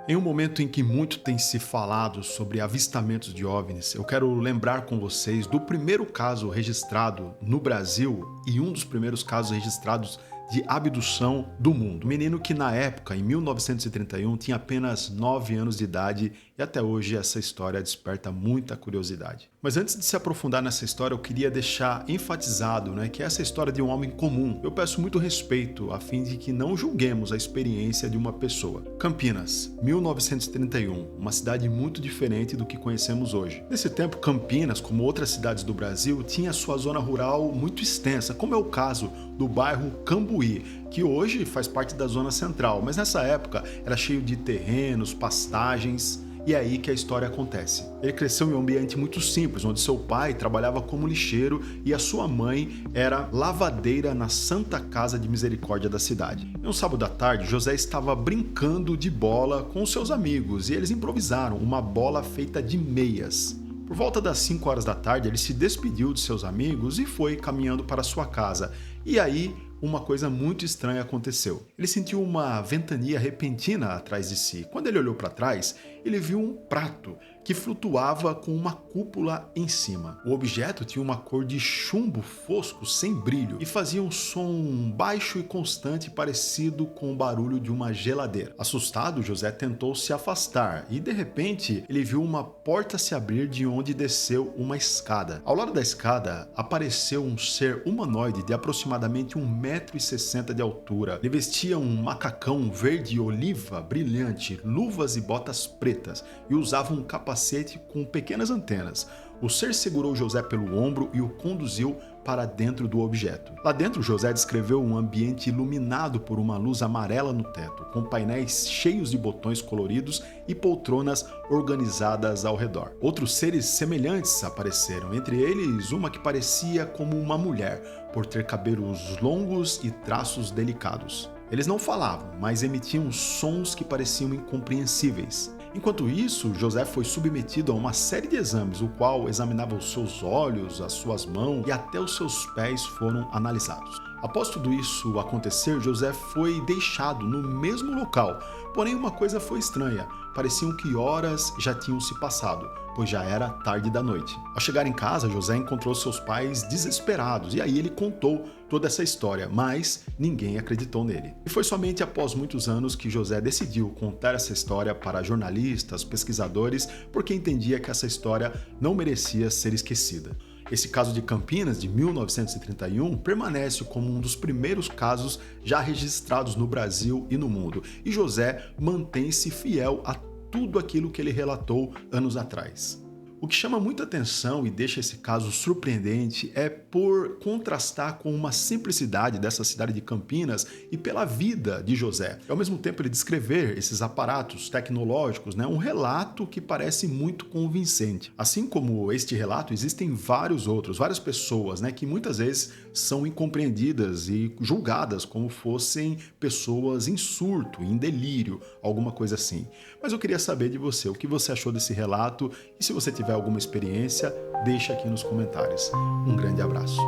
Em um momento em que muito tem se falado sobre avistamentos de OVNIs, eu quero lembrar com vocês do primeiro caso registrado no Brasil e um dos primeiros casos registrados de abdução do mundo. Um menino que na época, em 1931, tinha apenas 9 anos de idade e até hoje essa história desperta muita curiosidade. Mas antes de se aprofundar nessa história, eu queria deixar enfatizado, que essa história de um homem comum. Eu peço muito respeito a fim de que não julguemos a experiência de uma pessoa. Campinas, 1931, uma cidade muito diferente do que conhecemos hoje. Nesse tempo, Campinas, como outras cidades do Brasil, tinha sua zona rural muito extensa, como é o caso do bairro Cambuí, que hoje faz parte da zona central, mas nessa época era cheio de terrenos, pastagens. E é aí que a história acontece. Ele cresceu em um ambiente muito simples, onde seu pai trabalhava como lixeiro e a sua mãe era lavadeira na Santa Casa de Misericórdia da cidade. Em um sábado à tarde, José estava brincando de bola com seus amigos e eles improvisaram uma bola feita de meias. Por volta das 5 horas da tarde, ele se despediu de seus amigos e foi caminhando para sua casa. E aí, uma coisa muito estranha aconteceu. Ele sentiu uma ventania repentina atrás de si. Quando ele olhou para trás, ele viu um prato que flutuava com uma cúpula em cima. O objeto tinha uma cor de chumbo fosco sem brilho e fazia um som baixo e constante parecido com o barulho de uma geladeira. Assustado, José tentou se afastar e de repente ele viu uma porta se abrir de onde desceu uma escada. Ao lado da escada apareceu um ser humanoide de aproximadamente 1,60 m de altura. Ele vestia um macacão verde oliva brilhante, luvas e botas pretas e usava um capacete com pequenas antenas. O ser segurou José pelo ombro e o conduziu para dentro do objeto. Lá dentro, José descreveu um ambiente iluminado por uma luz amarela no teto, com painéis cheios de botões coloridos e poltronas organizadas ao redor. Outros seres semelhantes apareceram, entre eles uma que parecia como uma mulher, por ter cabelos longos e traços delicados. Eles não falavam, mas emitiam sons que pareciam incompreensíveis. Enquanto isso, José foi submetido a uma série de exames, o qual examinava os seus olhos, as suas mãos e até os seus pés foram analisados. Após tudo isso acontecer, José foi deixado no mesmo local, porém uma coisa foi estranha. Pareciam que horas já tinham se passado, pois já era tarde da noite. Ao chegar em casa, José encontrou seus pais desesperados e aí ele contou toda essa história, mas ninguém acreditou nele. E foi somente após muitos anos que José decidiu contar essa história para jornalistas, pesquisadores, porque entendia que essa história não merecia ser esquecida. Esse caso de Campinas, de 1931, permanece como um dos primeiros casos já registrados no Brasil e no mundo, e José mantém-se fiel a tudo aquilo que ele relatou anos atrás. O que chama muita atenção e deixa esse caso surpreendente é por contrastar com uma simplicidade dessa cidade de Campinas e pela vida de José. E ao mesmo tempo ele descrever esses aparatos tecnológicos, um relato que parece muito convincente. Assim como este relato, existem vários outros, várias pessoas que muitas vezes são incompreendidas e julgadas como fossem pessoas em surto, em delírio, alguma coisa assim. Mas eu queria saber de você, o que você achou desse relato e se você tiver alguma experiência, deixa aqui nos comentários. Um grande abraço.